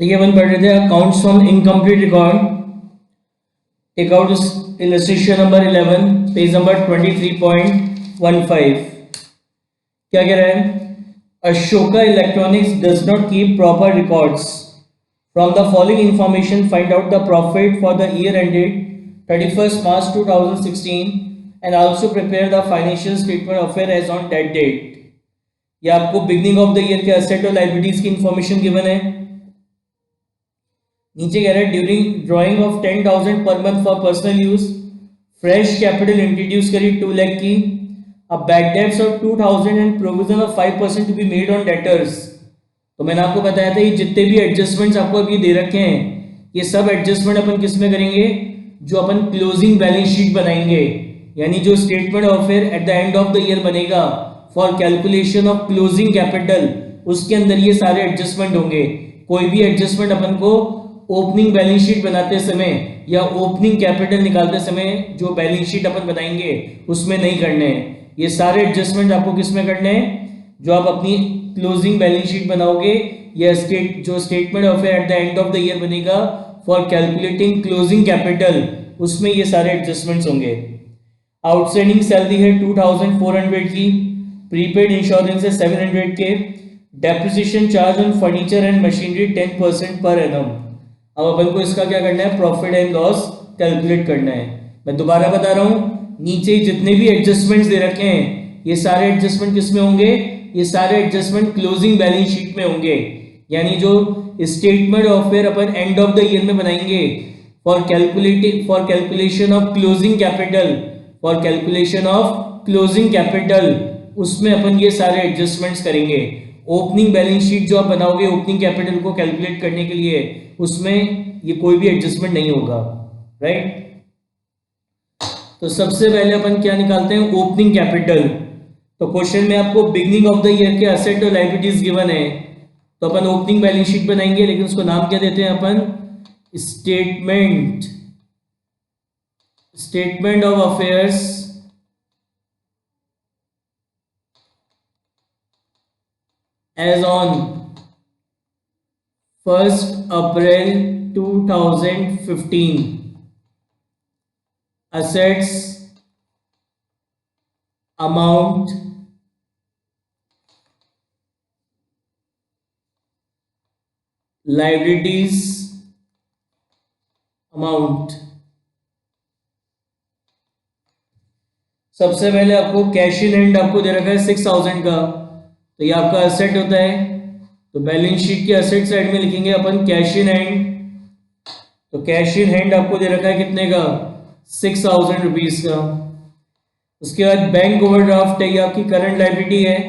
देखिए अपन पढ़ रहे थे accounts from incomplete record. Take out illustration number 11 page number 23.15। क्या कह रहा है? Ashoka electronics does not keep proper records from the following information find out the profit for the year ended 31st March 2016 and also prepare the financial statement affair as on that date। ये आपको beginning of the year के asset और liabilities की information given है। नीचे कह रहा है ड्यूरिंग ड्राइंग ऑफ 10,000 पर month for personal use fresh capital introduce करी 2 लाख की। अब bad debts of 2,000 and provision of 5% to be made on debtors. तो मैंने आपको बताया था ये जितने भी एडजस्टमेंट्स आपको अभी दे रखे हैं ये सब एडजस्टमेंट अपन किस में करेंगे? जो अपन क्लोजिंग बैलेंस शीट बनाएंगे, यानी जो statement of fair at the end of the year बनेगा for calculation of closing capital, उसके अंदर ये सारे एडजस्टमेंट होंगे। कोई भी एडजस्टमेंट अपन को ओपनिंग बैलेंस शीट बनाते समय या ओपनिंग कैपिटल निकालते समय जो बैलेंस शीट अपन बनाएंगे उसमें नहीं करने हैं। ये सारे एडजस्टमेंट आपको किस में करने हैं? जो आप अपनी क्लोजिंग बैलेंस शीट बनाओगे या जो statement of eight the end of the year बनेगा फॉर कैलकुलेटिंग क्लोजिंग कैपिटल, उसमें ये सारे एडजस्टमेंट्स होंगे। आउटस्टैंडिंग सैलरी है 2,400 की, प्रीपेड इंश्योरेंस है 700 के, depreciation charge on furniture and machinery 10% per annum. अब अपन को इसका क्या करना है? प्रॉफिट एंड लॉस कैलकुलेट करना है। मैं दोबारा बता रहा हूँ, नीचे जितने भी एडजस्टमेंट्स दे रखे हैं ये सारे एडजस्टमेंट किस में होंगे? ये सारे एडजस्टमेंट क्लोजिंग बैलेंस शीट में होंगे, यानी जो statement of fair upon and of the year में बनाएंगे for calculation of closing capital, उसमें अपन ये सारे एडजस्टमेंट्स करेंगे। ओपनिंग बैलेंस शीट जो आप बनाओगे ओपनिंग कैपिटल को कैलकुलेट करने के लिए, उसमें ये कोई भी एडजस्टमेंट नहीं होगा, राइट। तो सबसे पहले अपन क्या निकालते हैं? Opening capital. तो क्वेश्चन में आपको बिगनिंग ऑफ द ईयर के एसेट और लायबिलिटीज गिवन है, तो अपन ओपनिंग बैलेंस शीट बनाएंगे, लेकिन उसको नाम क्या देते हैं अपन? Statement of affairs as on 1st April 2015। assets amount liabilities amount। सबसे पहले आपको कैश इन हैंड आपको दे रखा है 6,000 का, तो ये आपका एसेट होता है। तो बैलेंस शीट के एसेट साइड में लिखेंगे अपन कैश इन हैंड। तो कैश इन हैंड आपको दे रखा है कितने का? 6,000 रुपीज का। उसके बाद बैंक ओवरड्राफ्ट है, ये आपकी करंट लायबिलिटी है,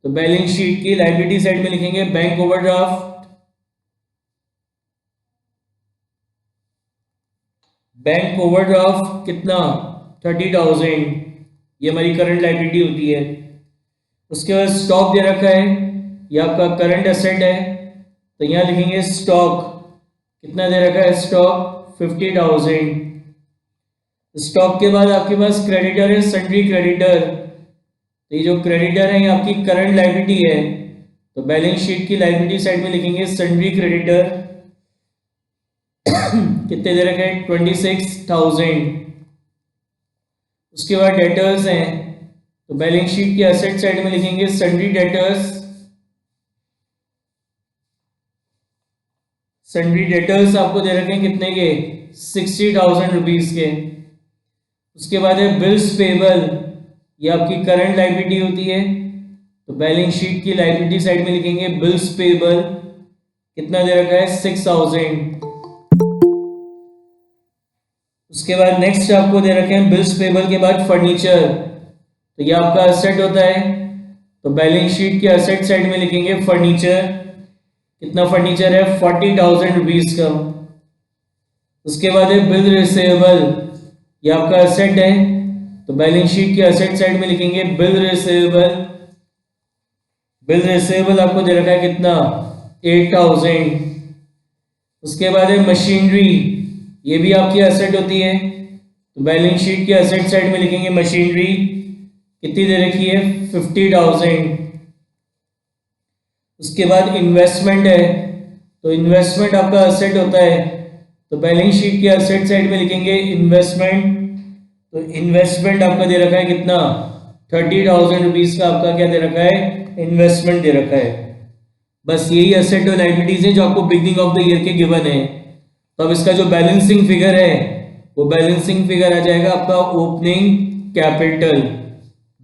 तो बैलेंस शीट की लायबिलिटी साइड में लिखेंगे बैंक ओवरड्राफ्ट। बैंक ओवरड्राफ्ट कितना? 30,000, ये हमारी करंट लायबिलिटी होती है। उसके बाद स्टॉक दे रखा है, ये आपका करंट एसेट है, तो यहाँ लिखेंगे स्टॉक। कितना दे रखा है? स्टॉक 50,000। स्टॉक के बाद आपके पास क्रेडिटर है, सन्ड्री क्रेडिटर। तो ये जो क्रेडिटर है ये आपकी करंट लायबिलिटी है, तो बैलेंस शीट की लायबिलिटी साइड में लिखेंगे सन्ड्री क्रेडिटर। कितने दे रखे हैं? 26,000। उसके बाद डेटर्स हैं, तो बैलेंस शीट की एसेट साइड में लिखेंगे सन्ड्री डेटर्स। सन्ड्री डेटर्स आपको दे रखे हैं कितने के? 60,000 रुपीज के। उसके बाद है बिल्स पेबल, ये आपकी करंट लायबिलिटी होती है, तो बैलेंस शीट की लायबिलिटी साइड में लिखेंगे बिल्स पेबल। कितना दे रखा है? 6,000। उसके बाद नेक्स्ट आपको दे रखे हैं बिल्स पेबल के बाद फर्नीचर, तो ये आपका एसेट होता है, तो बैलेंस शीट के एसेट साइड में लिखेंगे फर्नीचर। कितना फर्नीचर है? 40,000 रुपीज का। उसके बाद है बिल रिसेवेबल, ये आपका एसेट है, तो बैलेंस शीट के एसेट साइड में लिखेंगे बिल रिसेवेबल। बिल रिसेवेबल आपको दे रखा है कितना? 8,000। उसके बाद है मशीनरी, ये भी आपकी एसेट होती है, तो बैलेंस शीट के एसेट साइड में लिखेंगे मशीनरी। कितनी दे रखी है? 50,000। उसके बाद इन्वेस्टमेंट है, तो इन्वेस्टमेंट आपका असेट होता है, तो बैलेंस शीट के असेट साइड में लिखेंगे इन्वेस्टमेंट। तो इन्वेस्टमेंट आपका दे रखा है कितना, 30,000 रुपीज का आपका क्या दे रखा है, इन्वेस्टमेंट दे रखा है। बस यही असेट और लायबिलिटीज है जो आपको बिगनिंग ऑफ द ईयर के गिवन है। तो अब इसका जो बैलेंसिंग फिगर है वो बैलेंसिंग फिगर आ जाएगा आपका ओपनिंग कैपिटल।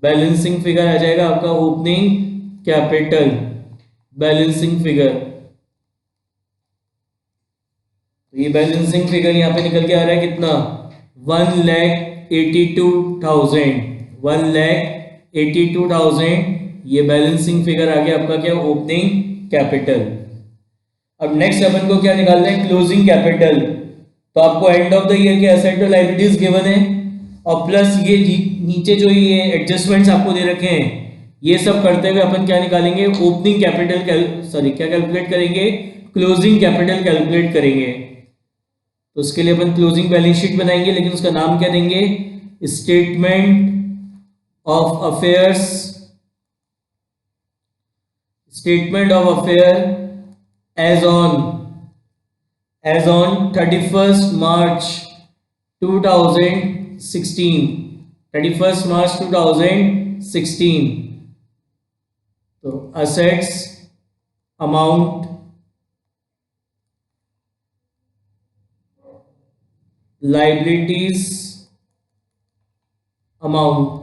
बैलेंसिंग फिगर आ जाएगा आपका ओपनिंग कैपिटल, बैलेंसिंग फिगर। तो ये बैलेंसिंग फिगर यहाँ पे निकल के आ रहा है कितना, 1,82,000, 1,82,000। ये बैलेंसिंग फिगर आ गया आपका क्या, ओपनिंग कैपिटल। अब नेक्स्ट अपन को क्या निकालना है, क्लोजिंग कैपिटल। तो आपको एंड ऑफ द ईयर के एसेट और लायबिलिटीज गिवन है, और प्लस ये नीचे जो ये एडजस्टमेंट्स आपको दे रखे हैं, ये सब करते हुए अपन क्या निकालेंगे, ओपनिंग कैपिटल क्या कैलकुलेट करेंगे, क्लोजिंग कैपिटल कैलकुलेट करेंगे। तो उसके लिए अपन क्लोजिंग बैलेंस शीट बनाएंगे, लेकिन उसका नाम क्या देंगे, statement of affairs, statement of affair as on 31st March 2016, 31st March 2016। तो असेट्स अमाउंट, लाइबिलिटीज अमाउंट।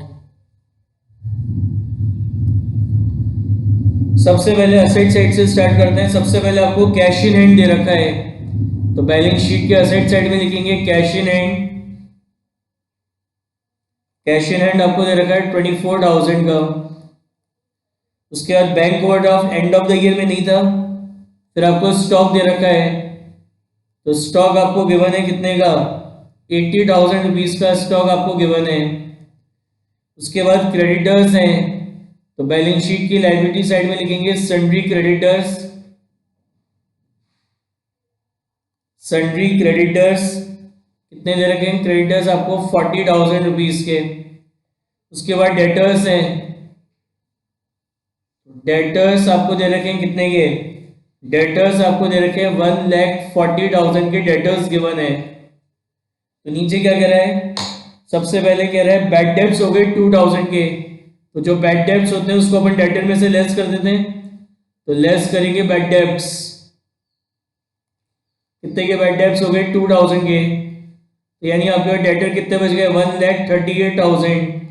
सबसे पहले असेट साइड से स्टार्ट करते हैं। सबसे पहले आपको कैश इन हैंड दे रखा है, तो बैलेंस शीट के असेट साइड में लिखेंगे cash in hand. Cash in hand आपको दे रखा है 24,000 का। उसके बाद bank overdraft and of the year में नहीं था। फिर आपको स्टॉक दे रखा है, तो स्टॉक आपको गिवन है कितने का, 80,000 रुपीज का स्टॉक आपको गिवन है। उसके बाद क्रेडिटर्स हैं, तो बैलेंस शीट की लायबिलिटी साइड में लिखेंगे सन्ड्री क्रेडिटर्स, सन्ड्री क्रेडिटर्स कितने दे रखे हैं, क्रेडिटर्स आपको 40,000 रुपीज के। उसके बाद डेटर्स हैं, डेटर्स आपको दे रखे हैं कितने के, डेटर्स आपको दे रखे हैं 1,40,000 के डेटर्स गिवन है। तो नीचे क्या कह रहा है, सबसे पहले कह रहा है बैड डेब्ट्स हो गए 2,000 के। तो जो बैड डेब्ट्स होते हैं उसको अपन डेटर में से लेस कर देते हैं, तो लेस करेंगे बैड डेब्ट्स। कितने के बैड डेब्ट्स हो गए, 2,000 के। तो यानी आपके डेटर कितने बच गए, 1,38,000।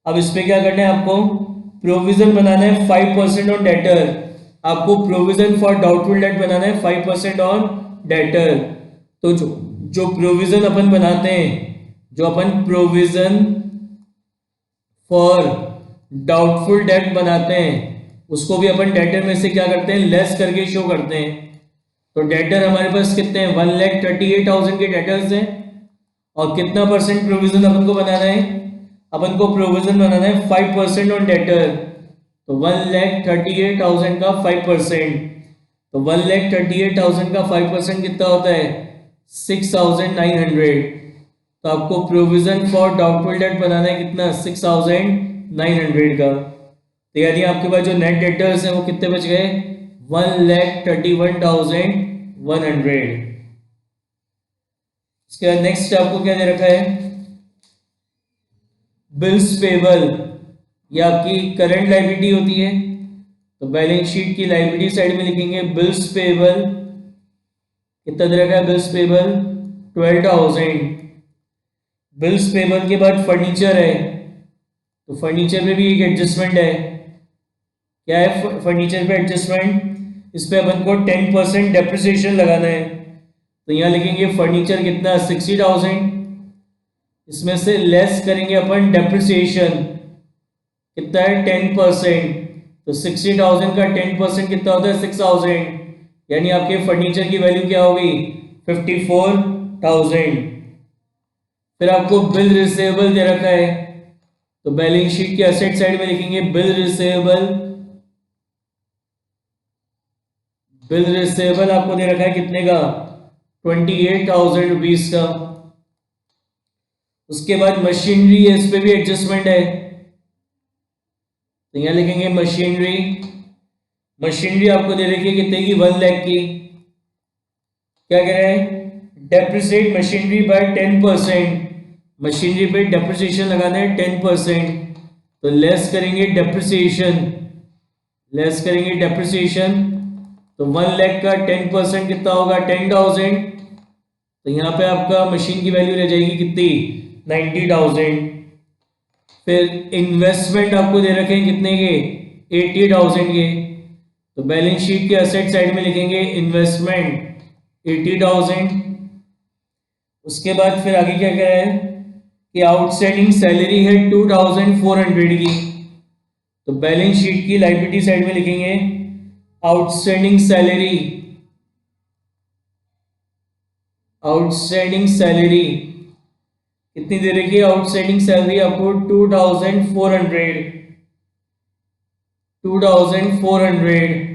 अब इस पे क्या करना है, आपको प्रोविजन बनाना है 5% ऑन डेटर। आपको प्रोविजन फॉर डाउटफुल डेट बनाना है 5% ऑन डेटर। तो जो प्रोविजन अपन बनाते हैं, जो अपन प्रोविजन फॉर डाउटफुल डेट बनाते हैं, उसको भी अपन डेटर में से क्या करते हैं, लेस करके शो करते हैं। तो डेटर हमारे पास कितने हैं, 1,38,000 के डेटर्स हैं। और कितना परसेंट प्रोविजन अपन को बनाना है, अपन को प्रोविजन बनाना है 5% ऑन डेटर। तो 1,38,000 का 5%, तो 1,38,000 का 5% कितना होता है, 6,900। तो आपको प्रोविजन फॉर डाउटफुल डेट बनाना है कितना, 6,900 का। तो यानी आपके पास जो नेट डेटर्स हैं वो कितने बच गए, 1,31,100। इसके बाद नेक्स्ट आपको क्या दे रखा है, बिल्स पेबल, ये आपकी करंट लायबिलिटी होती है। तो बैलेंस शीट की लायबिलिटी साइड में लिखेंगे बिल्स पेबल, कितना दे रखा है, बिल्स पेबल 12,000। बिल्स पेबल के बाद फर्नीचर है, तो फर्नीचर में भी एक एडजस्टमेंट है। क्या है फर्नीचर पे एडजस्टमेंट, इस पे अपन को 10% डेप्रिसिएशन लगाना है। तो यहाँ लिखेंगे फर्नीचर कितना, 60,000। इसमें से लेस करेंगे अपन डेप्रिसिएशन, कितना है 10%। तो 60,000 का 10% कितना होता है, 6,000। यानी आपके फर्नीचर की वैल्यू क्या होगी, 54,000। फिर आपको बिल रिसीवेबल दे रखा है, तो बैलेंस शीट के असेट साइड में लिखेंगे बिल रिसीवेबल। बिल रिसीवेबल आपको दे रखा है कितने का, 28,000 रुपीज का। उसके बाद मशीनरी है, इस पे भी एडजस्टमेंट है, तो यहां लिखेंगे मशीनरी मशीनरी आपको दे रखी है कितने की, 1 लाख की। क्या कह रहे हैं, डेप्रिसिएट मशीनरी बाय 10%, मशीनरी पे डेप्रिसिएशन लगाना है 10%, तो लेस करेंगे डेप्रिसिएशन, लेस करेंगे डेप्रिसिएशन, तो 1 लाख का 10% कितना होगा, 10,000, तो यहाँ पे आपका मशीन की वैल्यू रह जाएगी कितनी, 90,000। फिर इन्वेस्टमेंट आपको दे रखे हैं कितने के, 80,000 के, तो बैलेंस शीट के असेट साइड में लिखेंगे इन्वेस्टमेंट 80,000। उसके बाद फिर आगे क्या कह रहा है कि आउटस्टैंडिंग सैलरी है 2,400 की, तो बैलेंस शीट की लायबिलिटी साइड में लिखेंगे आउटस्टैंडिंग सैलरी, आउटस्टैंडिंग सैलरी कितनी दे रखी है, आउटस्टैंडिंग सैलरी आपको 2,400, 2,400।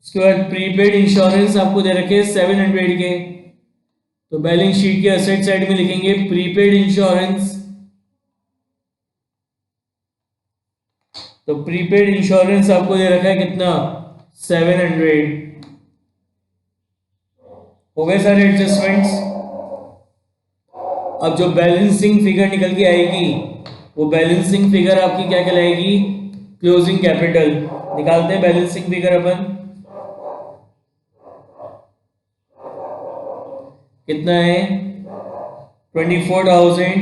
उसके बाद प्रीपेड इंश्योरेंस आपको दे रखे हैं 700 के, तो बैलेंस शीट के असेट साइड में लिखेंगे प्रीपेड इंश्योरेंस, तो प्रीपेड इंश्योरेंस आपको दे रखा है कितना, 700। हो गए सारे एडजस्टमेंट्स। अब जो बैलेंसिंग फिगर निकल के आएगी वो बैलेंसिंग फिगर आपकी क्या कहलाएगी, क्लोजिंग कैपिटल। निकालते हैं बैलेंसिंग फिगर अपन, कितना है 24,000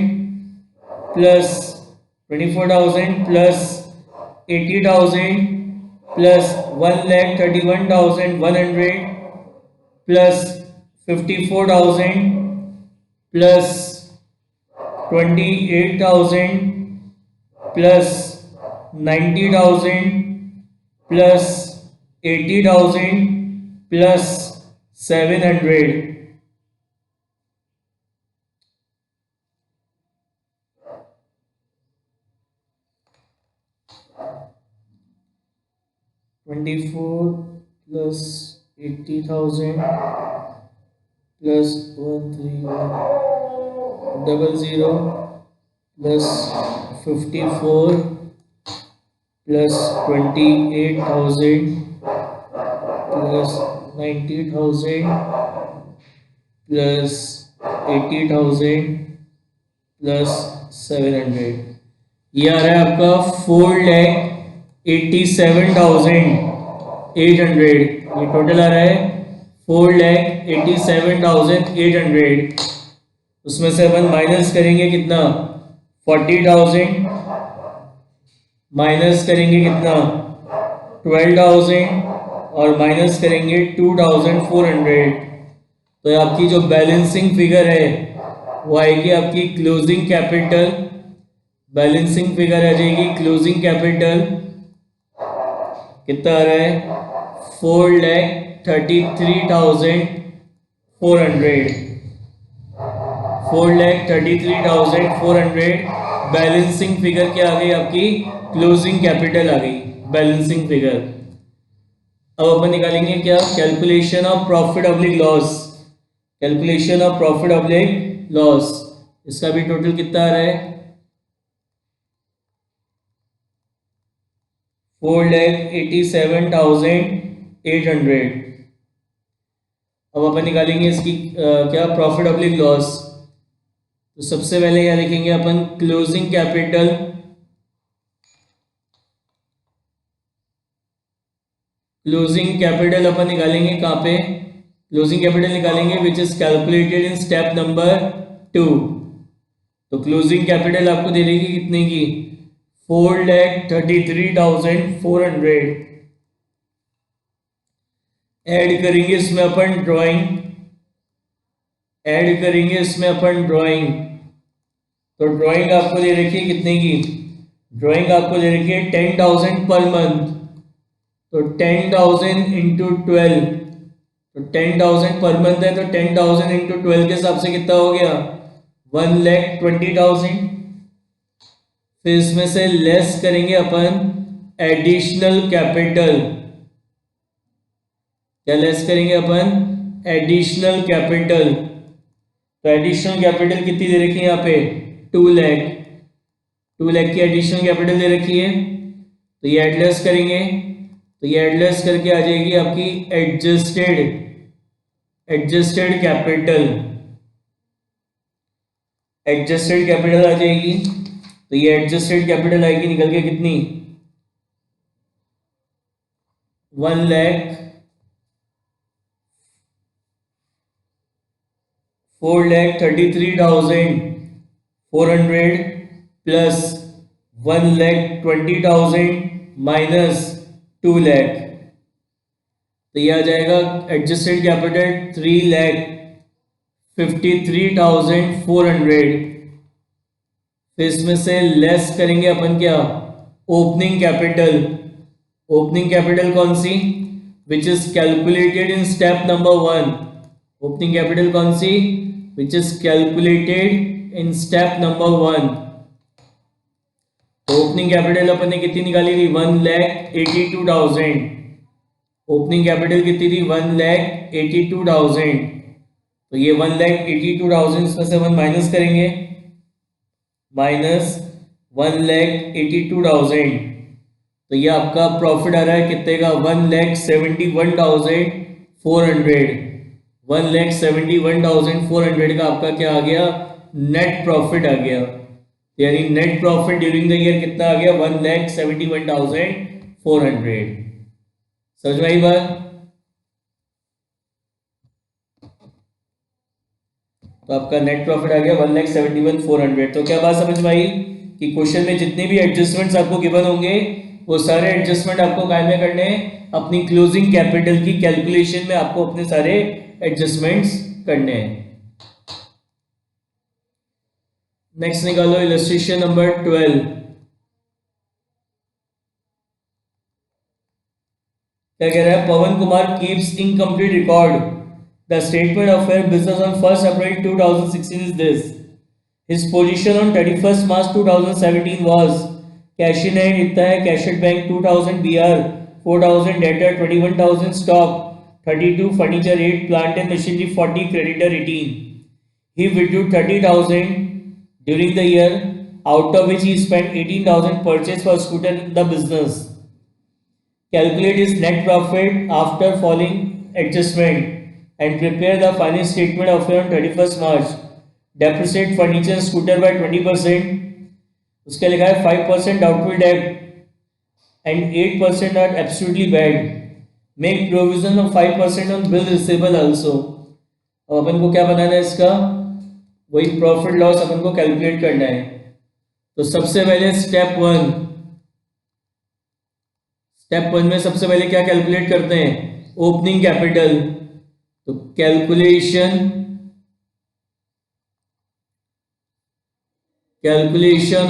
plus 24,000 plus 80,000 plus 1,31,100 plus 54,000 plus 28,000 plus 90,000 plus 80,000 plus 700। $24 plus 80,000 plus 13100 plus 54 plus 28,000 plus 90,000 plus 80,000 plus 700, ये आ रहा है आपका 4,87,800। ये टोटल आ रहा है 4,87,800। उसमें से अपन माइनस करेंगे कितना, 40,000, माइनस करेंगे कितना 12,000 और माइनस करेंगे 2,400, तो आपकी जो बैलेंसिंग फिगर है वो आएगी आपकी क्लोजिंग कैपिटल। बैलेंसिंग फिगर आ जाएगी क्लोजिंग कैपिटल, कितना आ रहा है 4,33,400, 4,33,400। बैलेंसिंग फिगर क्या आ गई आपकी, क्लोजिंग कैपिटल आ गई बैलेंसिंग फिगर। अब अपन निकालेंगे क्या, calculation of profit oblique loss, calculation of profit oblique loss. इसका भी टोटल कितना आ रहा है 4,87,800। अब अपन निकालेंगे इसकी क्या, प्रॉफिट ऑब्लिक लॉस। तो सबसे पहले क्या लिखेंगे अपन, क्लोजिंग कैपिटल, क्लोजिंग कैपिटल अपन निकालेंगे कहाँ पे, क्लोजिंग कैपिटल निकालेंगे विच is calculated in step number 2। तो क्लोजिंग कैपिटल आपको दे देगी कितने की, 4,33,400। ऐड करेंगे इसमें अपन ड्राइंग, ऐड करेंगे इसमें अपन ड्राइंग। तो ड्राइंग आपको दे रखी है कितने की, ड्राइंग आपको दे रखी है 10,000 पर मंथ। तो 10,000 इंटू 12, तो 10,000 पर मंथ है, तो 10,000 इंटू 12 के हिसाब से कितना हो गया, 1,20,000। फिर इसमें से लेस करेंगे अपन एडिशनल कैपिटल, क्या लेस करेंगे अपन, एडिशनल कैपिटल। तो एडिशनल कैपिटल कितनी दे रखी है यहाँ पे, 2 लाख, 2 लाख की एडिशनल कैपिटल दे रखी है। तो ये एड लेस करेंगे तो ये एडलेस करके आ जाएगी आपकी adjusted adjusted capital, adjusted capital आ जाएगी। तो ये एडजस्टेड कैपिटल आएगी निकल के कितनी, 1,433,400 प्लस 1,20,000 माइनस 2 लाख, तो ये आ जाएगा एडजस्टेड कैपिटल 3,53,400। फिर इसमें से लेस करेंगे अपन क्या, ओपनिंग कैपिटल। ओपनिंग कैपिटल कौन सी, which is calculated in step number 1। Opening capital कौन सी, which is calculated in step number 1। तो ओपनिंग कैपिटल अपन ने कितनी निकाली थी, 1,82,000। ओपनिंग कैपिटल कितनी थी, 1,82,000। तो ये 1,82,000 इसमें से 1 माइनस करेंगे, माइनस 1,82,000। तो ये आपका प्रॉफिट आ रहा है कितने का, 1,71,400। 1,71,400 का आपका क्या आ गया, नेट प्रॉफिट आ गया। यानी net profit during the year कितना आ गया, 1,71,400। समझ में आई बात। तो आपका नेट प्रॉफिट आ गया 1,71,400। तो क्या बात समझ में आई कि क्वेश्चन में जितने भी एडजस्टमेंट्स आपको गिवन होंगे वो सारे एडजस्टमेंट आपको काय में करने हैं, अपनी क्लोजिंग कैपिटल की कैलकुलेशन में आपको अपने सारे एडजस्टमेंट्स करने हैं। नेक्स्ट निकालो इलस्ट्रेशन नंबर 12। क्या कह रहा है, Pawan Kumar keeps incomplete record. The statement of fair business on 1st April 2016 is this. His position on 31st March 2017 was cash in hand इतना है, cash at bank 2,000 BR, 4,000 debtor, 21,000 stock, 32 furniture, 8 plant and machinery, 40 creditor, 18. He withdrew 30,000 during the year, out of which he spent 18,000 purchase for scooter in the business. Calculate his net profit after following adjustment and prepare the final statement of on 31st March. Depreciate furniture scooter by 20%. उसके लिखा है 5% doubtful debt and 8% are absolutely bad. Make provision of 5% on bill receivable also. अब अपन को क्या बनाना है इसका, वही profit loss अपन को कैलकुलेट करना है। तो सबसे पहले स्टेप वन में सबसे पहले क्या कैलकुलेट करते हैं, ओपनिंग कैपिटल। तो calculation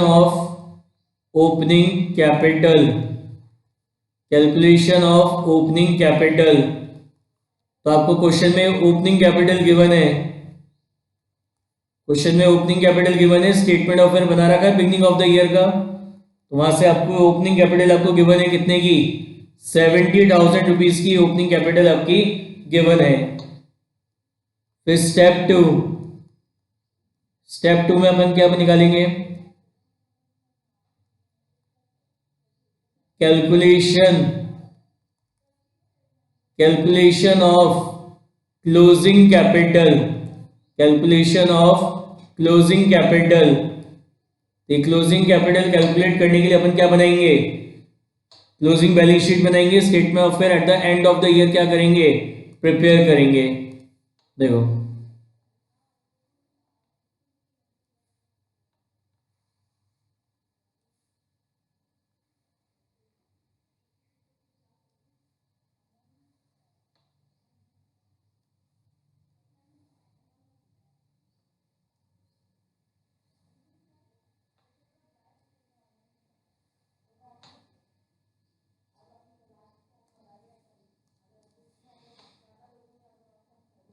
of opening capital, calculation of opening capital. तो आपको क्वेश्चन में ओपनिंग कैपिटल गिवन है, क्वेश्चन में ओपनिंग कैपिटल गिवन है, स्टेटमेंट ऑफ फेयर बना रखा है बिगनिंग ऑफ द ईयर का। तो वहां से आपको ओपनिंग कैपिटल आपको गिवन है कितने की, 70,000 रुपीज की ओपनिंग कैपिटल आपकी गिवन है। फिर स्टेप टू में अपन क्या निकालेंगे, calculation of closing capital, calculation of closing capital. Closing capital calculate करने के लिए अपन क्या बनाएंगे, क्लोजिंग बैलेंस शीट बनाएंगे, statement of fair at the end of the year क्या करेंगे, प्रिपेयर करेंगे। देखो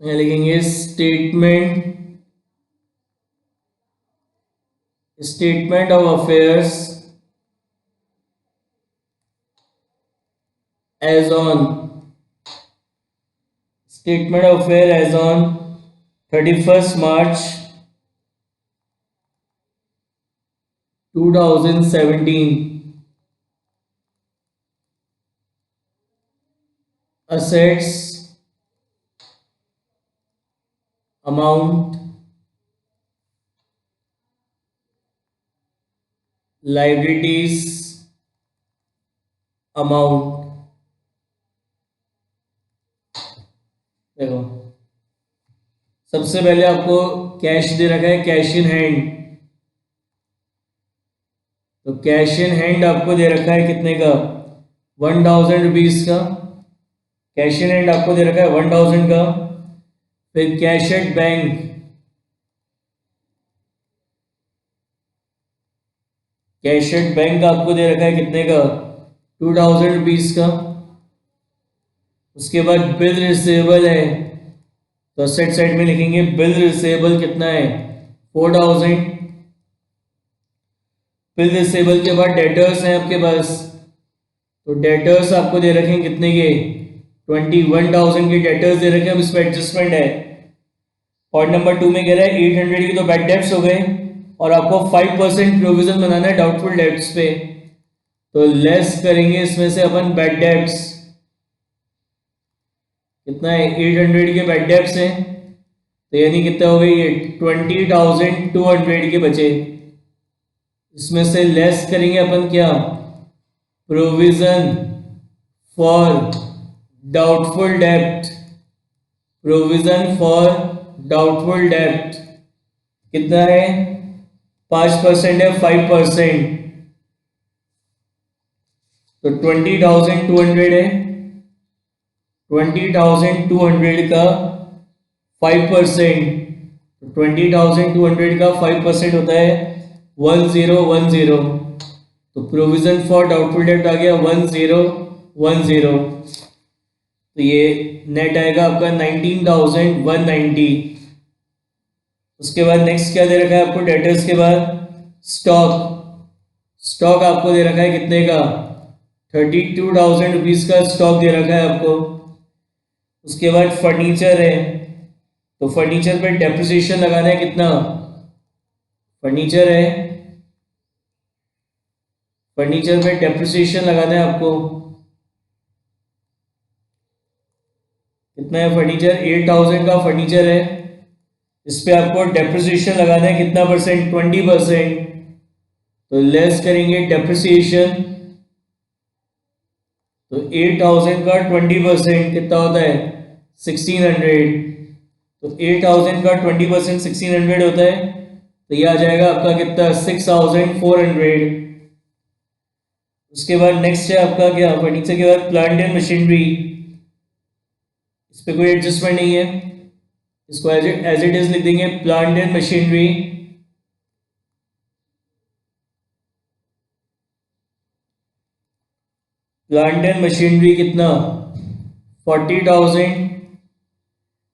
यहाँ लिखेंगे statement of affairs as on, statement of affair as on 31st March 2017। assets amount, liabilities amount। देखो सबसे पहले आपको कैश दे रखा है, कैश इन हैंड। तो कैश इन हैंड आपको दे रखा है कितने का, 1000 रुपीज का। कैश इन हैंड आपको दे रखा है 1000 का। फिर cash at bank, cash at bank आपको दे रखा है कितने का, 2000 रुपीज का। उसके बाद बिल रिसीवेबल है, तो असेट साइड में लिखेंगे बिल रिसीवेबल कितना है, 4000। बिल रिसीवेबल के बाद डेटर्स हैं आपके पास, तो डेटर्स आपको दे रखे हैं कितने के, 21,000 के डेटर्स दे रखे हैं। अब इस पर एडजस्टमेंट है। पॉइंट नंबर 2 में कह रहा है 800 की तो बैड डेब्ट्स हो गए और आपको 5% प्रोविजन बनाना है डाउटफुल डेब्ट्स पे। तो लेस करेंगे इसमें से अपन बैड डेब्ट्स, कितना है, 800 के बैड डेब्ट्स हैं, तो यानी कितना हो गई, ये 20,200 के बचे। इसमें से लेस करेंगे अपन क्या, प्रोविजन फॉर डाउटफुल डेब्ट। प्रोविजन फॉर डाउटफुल डेब्ट कितना है, 5% है, 5%। तो 20,200 है, 20,200 का 5%, 20,200 का 5% होता है 1010। तो प्रोविजन फॉर डाउटफुल डेब्ट आ गया 1010। तो ये नेट आएगा आपका 19,190। उसके बाद नेक्स्ट क्या दे रखा है आपको, डेटर्स के बाद स्टॉक। स्टॉक आपको दे रखा है कितने का, 32,000 रुपीज का स्टॉक दे रखा है आपको। उसके बाद फर्नीचर है, तो फर्नीचर पे डेप्रिसिएशन लगाना है कितना, फर्नीचर है, फर्नीचर पे डेप्रिसिएशन लगाना है आपको कितना है, फर्नीचर 8,000 का फर्नीचर है। इस पे आपको डेप्रिसिएशन लगाना है कितना परसेंट, 20%। तो लेस करेंगे डेप्रिसिएशन, तो 8,000 का 20% कितना होता है, 1600। तो 8,000 का 20% 1600 होता है, तो ये आ जाएगा आपका कितना, 6,400। उसके बाद नेक्स्ट है आपका क्या, फर्नीचर के बाद प्लांट एंड मशीनरी। इस पे कोई एडजस्टमेंट नहीं है, इसको एज इट इज लिख देंगे, plant and machinery. Plant and machinery कितना, 40,000।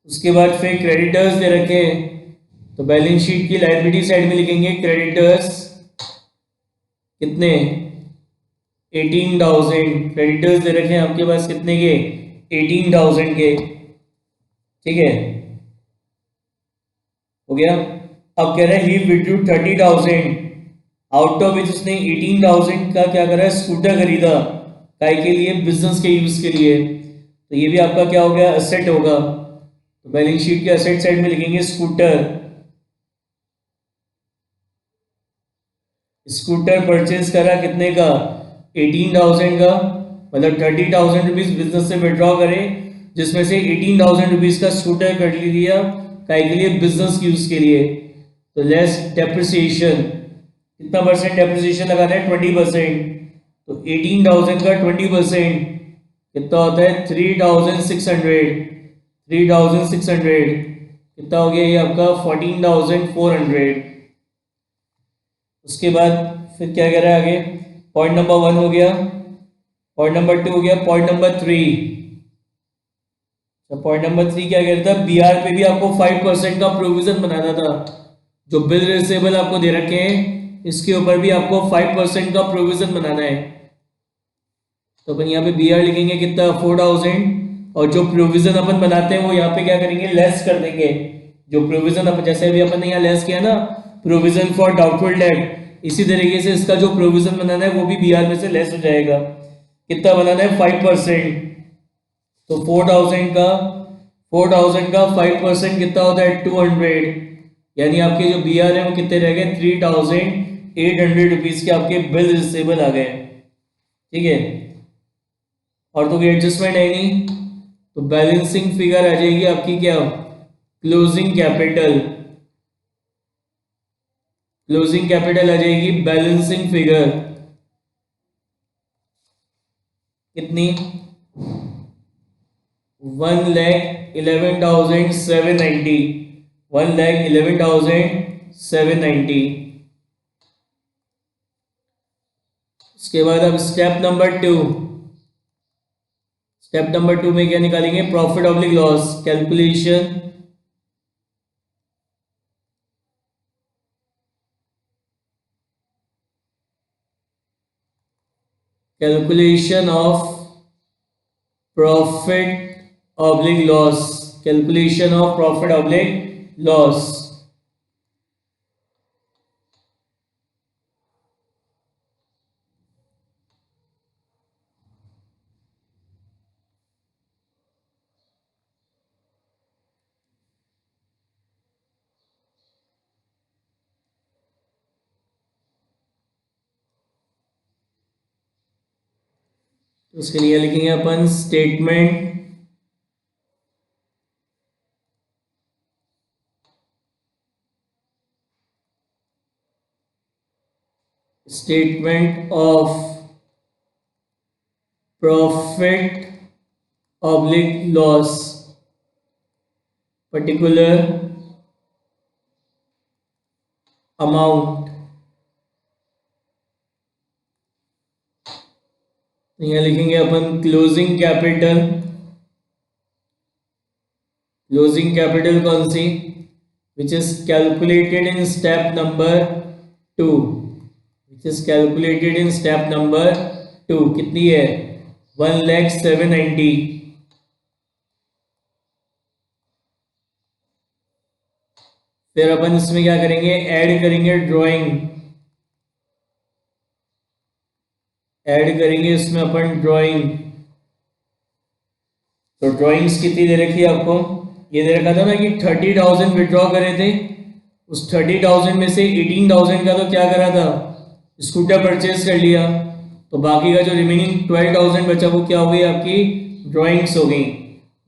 उसके बाद फिर क्रेडिटर्स दे रखे हैं, तो बैलेंस शीट की लायबिलिटी साइड में लिखेंगे क्रेडिटर्स कितने, 18,000। क्रेडिटर्स दे रखे हैं आपके पास कितने के, 18,000 के, ठीक है, हो गया। अब कह रहा है ही विड्रू 30,000, आउट ऑफ विच उसने 18,000 का क्या करा है, स्कूटर खरीदा, काय के लिए, बिजनेस के यूज के लिए। तो ये भी आपका क्या हो गया, असेट होगा। तो बैलेंस शीट के असेट साइड में लिखेंगे स्कूटर। स्कूटर परचेज करा कितने का, 18,000 का, मतलब 30,000 रुपीज बिजनेस से विड्रॉ करे, जिसमें से 18,000 रुपीज का स्कूटर कर लिया, काय के लिए, बिजनेस यूज के लिए। तो लेस डेप्रिसिएशन, कितना परसेंट डेप्रिसिएशन लगाना है, 20%। तो 18,000 का 20% कितना होता है, 3,600। 3,600 कितना हो गया, ये आपका 14,400। उसके बाद फिर क्या कह रहा है आगे, पॉइंट नंबर 1 हो गया, पॉइंट नंबर 2 हो गया, पॉइंट नंबर 3। पॉइंट नंबर 3 क्या कह रहा था, बीआर पे भी आपको 5% का प्रोविजन बनाना था। जो बिल रिसीवेबल आपको दे रखे हैं, इसके ऊपर भी आपको 5% का प्रोविजन बनाना है। तो अपन यहाँ पे बीआर लिखेंगे कितना, 4,000, और जो प्रोविजन अपन बनाते हैं वो यहाँ पे क्या करेंगे, लेस कर देंगे। जो प्रोविजन अपन, जैसे अभी अपन ने यहाँ लेस किया ना, प्रोविजन फॉर डाउटफुल डेट, इसी तरीके से इसका जो प्रोविजन बनाना है वो भी बीआर में से लेस हो जाएगा। कितना बनाना है, 5%। तो 4,000 का 5% कितना होता है 200, यानी आपके जो बी आर है वो कितने रह गए 3,800 रुपीज के आपके बिल रिसीवेबल आ गए। ठीक है, और तो कोई एडजस्टमेंट है नहीं, तो बैलेंसिंग फिगर आ जाएगी आपकी क्या क्लोजिंग कैपिटल, क्लोजिंग कैपिटल आ जाएगी बैलेंसिंग फिगर कितनी 1,11,790, 1,11,790। उसके बाद अब स्टेप नंबर 2, स्टेप नंबर 2 में क्या निकालेंगे profit oblique loss calculation, calculation of profit oblique loss, calculation of profit oblique loss. उसके लिए लिखेंगे अपन statement statement of profit oblique loss particular amount. यहाँ लिखेंगे अपन क्लोजिंग कैपिटल, क्लोजिंग कैपिटल कौन सी which is calculated in step number 2, which is calculated in step number 2 कितनी है 1,0790। फिर अपन इसमें क्या करेंगे ऐड करेंगे ड्राइंग, ऐड करेंगे इसमें अपन ड्राइंग। तो ड्राइंग्स कितनी दे रखी है आपको, ये दे रखा था ना कि 30,000 विड्रॉ करे थे, उस 30,000 में से 18,000 का तो क्या करा था स्कूटर परचेज कर लिया, तो बाकी का जो रिमेनिंग 12,000 बचा वो क्या हो गई आपकी ड्राइंग्स हो गई,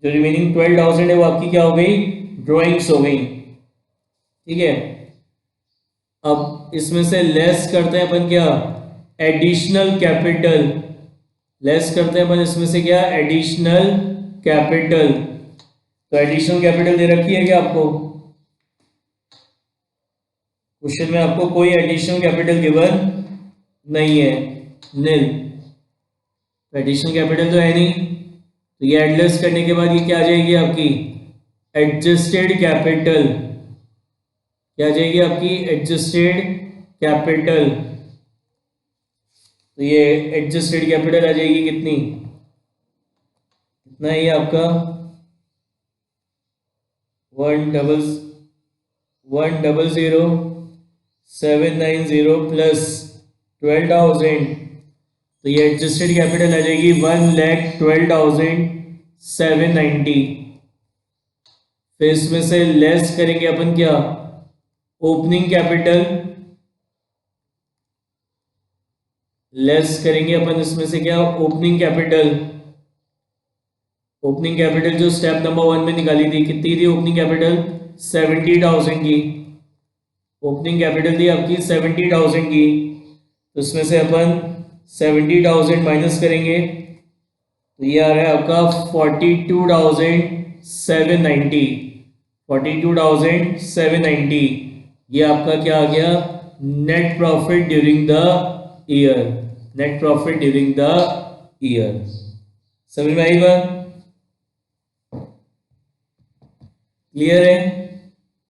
जो रिमेनिंग 12,000 है वो आपकी क्या हो गई ड्राइंग्स हो गई। ठीक है, अब इसमें से लेस करते हैं अपन क्या एडिशनल कैपिटल, लेस करते हैं अपन इसमें से क्या एडिशनल कैपिटल। तो एडिशनल कैपिटल दे रखी है क्या आपको, क्वेश्चन में आपको कोई एडिशनल कैपिटल गिवन नहीं है, नील, तो एडिशनल कैपिटल तो है नहीं, तो ये एडलेस करने के बाद ये क्या आ जाएगी आपकी एडजस्टेड कैपिटल, क्या आ जाएगी आपकी एडजस्टेड कैपिटल। तो ये एडजस्टेड कैपिटल आ जाएगी कितनी, कितना है ये आपका 1,00,790 प्लस 12,000, तो ये एडजस्टेड कैपिटल आ जाएगी 1,12,790। फिर इसमें से लेस करेंगे अपन क्या ओपनिंग कैपिटल, लेस करेंगे अपन इसमें से क्या ओपनिंग कैपिटल। ओपनिंग कैपिटल जो स्टेप नंबर 1 में निकाली थी कितनी थी ओपनिंग कैपिटल 70,000 की, ओपनिंग कैपिटल थी आपकी 70,000 की, तो इसमें से अपन 70,000 माइनस करेंगे तो ये आ रहा है आपका 42,790, 42,790, ये आपका क्या आ गया net profit during the year, net profit during the year. समझ में आई बात, क्लियर है।